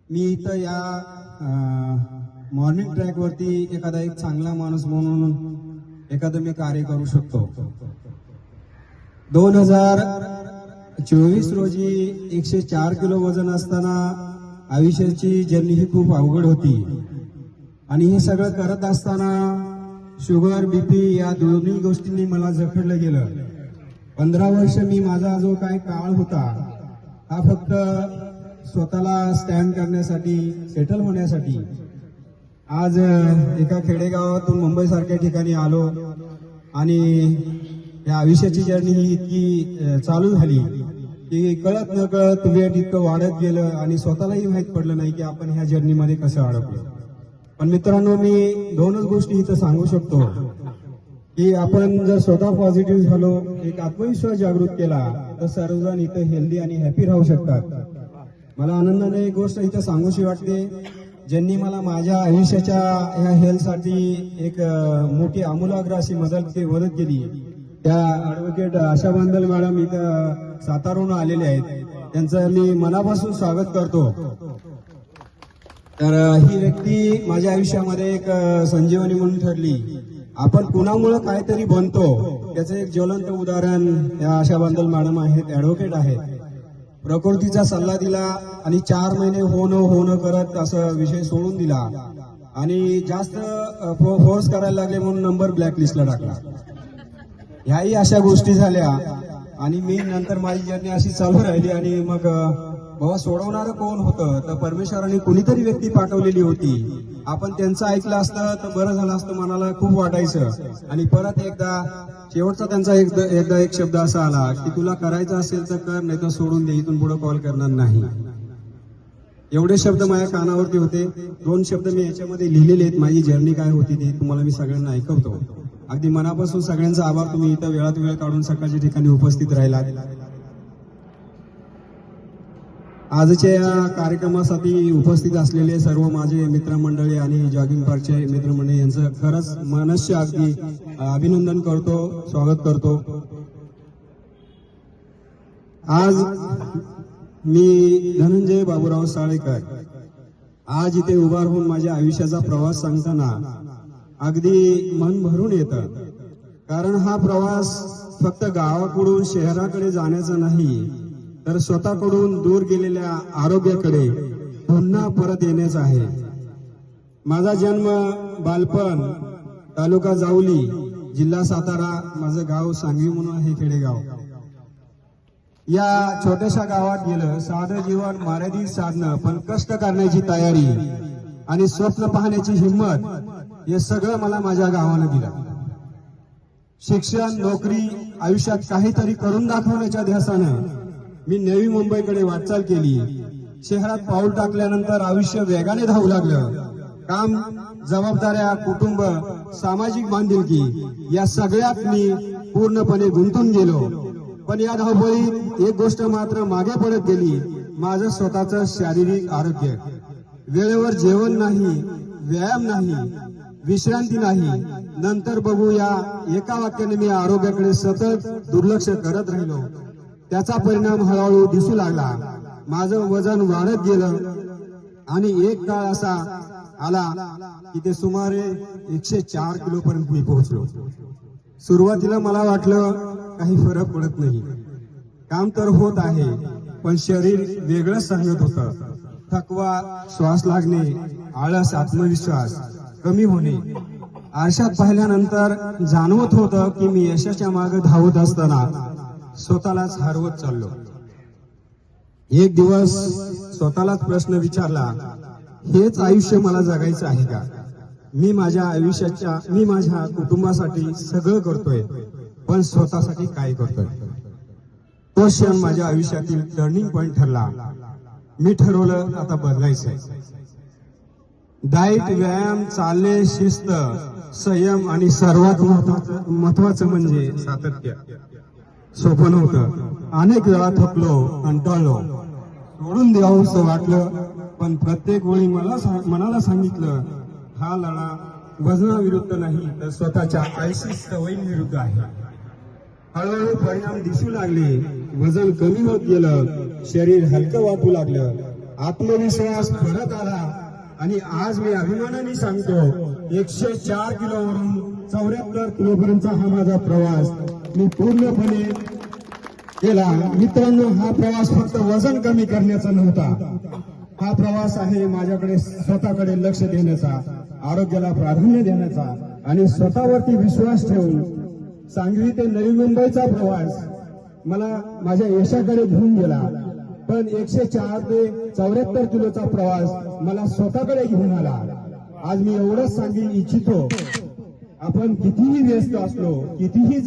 मी इथं या morning track वरती एखादा एक चांगला माणूस म्हणून एखादं मी कार्य करू शकतो. 2024 रोजी 104 किलो वजन असताना आयुष्याची जर्नी ही खूप अवघड होती आणि हे सगळं करत असताना शुगर बीपी या दोन्ही गोष्टींनी मला जखडलं गेलं. 15 वर्ष मी माझा जो काय काळ होता हा फक्त स्वतःला स्टँड करण्यासाठी सेटल होण्यासाठी आज एका खेडेगावातून मुंबई सारख्या ठिकाणी आलो आणि या आयुष्याची जर्नी ही इतकी चालू झाली की कळत न कळत वेळ इतकं वाढत गेलं आणि स्वतःलाही माहित पडलं नाही की आपण ह्या जर्नीमध्ये कसं अडकलो. पण मित्रांनो, मी दोनच गोष्टी इथं सांगू शकतो की आपण जर स्वतः पॉझिटिव्ह झालो, एक आत्मविश्वास जागृत केला तर सर्वजण इथं हेल्दी आणि हॅपी राहू शकतात. मला आनंदाने एक गोष्ट इथं सांगूशी वाटते, ज्यांनी मला माझ्या आयुष्याच्या ह्या हेल्थसाठी एक मोठी आमूलाग्र अशी मदत केली त्या ॲडव्होकेट आशा बांदल मॅडम इथं साताराहून आलेले आहेत. त्यांचं मी मनापासून स्वागत करतो. तर ही व्यक्ती माझ्या आयुष्यामध्ये एक संजीवनी म्हणून ठरली. आपण कुणामुळे काहीतरी बनतो त्याचं एक ज्वलंत उदाहरण या आशा बांदल मॅडम आहेत, ॲडव्होकेट आहेत. प्रकृतीचा सल्ला दिला आणि 4 महिने होणं करत असं विषय सोडून दिला आणि जास्त फोर्स करायला लागले म्हणून नंबर ब्लॅकलिस्टला टाकला. ह्याही अशा गोष्टी झाल्या आणि मी नंतर माझी जर्नी अशी चालू राहिली आणि मग बाबा सोडवणारं कोण होतं तर परमेश्वराने कुणीतरी व्यक्ती पाठवलेली होती. आपण त्यांचं ऐकलं असतं तर बरं झालं असतं मनाला खूप वाटायचं. आणि परत एकदा शेवटचा त्यांचा एकदा एक शब्द असा आला की तुला करायचं असेल तर कर, नाही तर सोडून दे, इथून पुढे कॉल करणार नाही. एवढे शब्द माझ्या कानावरती होते. 2 शब्द मी याच्यामध्ये लिहिलेले आहेत. माझी जर्नी काय होती ते तुम्हाला मी सगळ्यांना ऐकवतो. अगदी मनापासून सगळ्यांचा आभार. तुम्ही इथं वेळात वेळ काढून सकाळच्या ठिकाणी उपस्थित राहिलात. आजच्या या कार्यक्रमासाठी उपस्थित असलेले सर्व माझे मित्रमंडळी आणि जॉगिंग पार्कचे मित्रमंडळी यांचं खरंच मनस्य अगदी अभिनंदन करतो, स्वागत करतो. आज मी धनंजय बाबूराव साळेकर आज इथे उभा राहून माझ्या आयुष्याचा प्रवास सांगताना अगदी मन भरून येतं. कारण हा प्रवास फक्त गावाकडून शहराकडे जाण्याचा नाही तर स्वतःकडून दूर गेलेल्या आरोग्याकडे पुन्हा परत येण्याचा आहे. माझा जन्म बालपण तालुका जावली, जिल्हा सातारा, माझं गाव सांगवी म्हणून आहे खेडेगाव. या छोट्याशा गावात गेलं. साधं जीवन, मर्यादित साधनं, पण कष्ट करण्याची तयारी आणि स्वप्न पाहण्याची हिंमत हे सगळं मला माझ्या गावानं दिलं. शिक्षण, नोकरी, आयुष्यात काहीतरी करून दाखवण्याच्या ध्यासानं मी नवी मुंबईकडे वाटचाल केली. शहरात पाऊल टाकल्यानंतर आयुष्य वेगाने धावू लागलं. काम, जबाबदाऱ्या, कुटुंब, सामाजिक बांधिलकी या सगळ्यात मी पूर्णपणे गुंतून गेलो. पण या धावपळीत एक गोष्ट मात्र मागे पडत गेली, माझं स्वतःचं शारीरिक आरोग्य. वेळेवर जेवण नाही, व्यायाम नाही, विश्रांती नाही. नंतर बघू या एका वाक्याने मी आरोग्याकडे सतत दुर्लक्ष करत राहिलो. त्याचा परिणाम हळूहळू दिसू लागला. माझं वजन वाढत गेलं आणि एक काळ असा आला की ते सुमारे 104 किलो पर्यंत मी पोहोचलो. सुरुवातीला मला वाटलं काही फरक पडत नाही, काम तर होत आहे, पण शरीर वेगळंच सांगत होतं. थकवा, श्वास लागणे, आळस, आत्मविश्वास कमी होणे. आरशात पाहिल्यानंतर जाणवत होतं की मी यशाच्या मागे धावत असताना स्वतःलाच हरवत चाललो. एक दिवस स्वतःलाच प्रश्न विचारला, हेच आयुष्य मला जगायचं आहे का? मी माझ्या कुटुंबासाठी सगळं करतोय, पण स्वतःसाठी काय करतोय? तो क्षण माझ्या आयुष्यातील टर्निंग पॉइंट ठरला. मी ठरवलं आता बदलायचंय. डाएट, व्यायाम, चालणे, शिस्त, संयम आणि सर्वात महत्वाचं म्हणजे सातत्य. सोपं नव्हतं. अनेक वेळा थकलो, कंटाळलो, सोडून द्यावंसं वाटलं. पण प्रत्येक वेळी मनाला सांगितलं, हा लढा वजनाविरुद्ध नाही तर स्वतःच्या आळशी सवयींविरुद्ध आहे. हळूहळू परिणाम दिसू लागले. वजन कमी होत गेलं, शरीर हलकं वाटू लागलं आत्मविश्वास परत आला आणि आज मी अभिमानाने सांगतो 104 किलोवरून 74 किलोपर्यंतचा हा माझा प्रवास मी पूर्णपणे केला. मित्रांनो, हा प्रवास फक्त वजन कमी करण्याचा नव्हता. हा प्रवास आहे माझ्याकडे स्वतःकडे लक्ष देण्याचा, आरोग्याला प्राधान्य देण्याचा आणि स्वतःवरती विश्वास ठेवून सांगली ते नवी मुंबईचा प्रवास मला माझ्या यशाकडे घेऊन गेला. पण 104 ते 74 किलोचा प्रवास मला स्वतःकडे घेऊन आला. आज मी एवढंच सांगू इच्छितो, आपण कितीही व्यस्त असलो, कितीही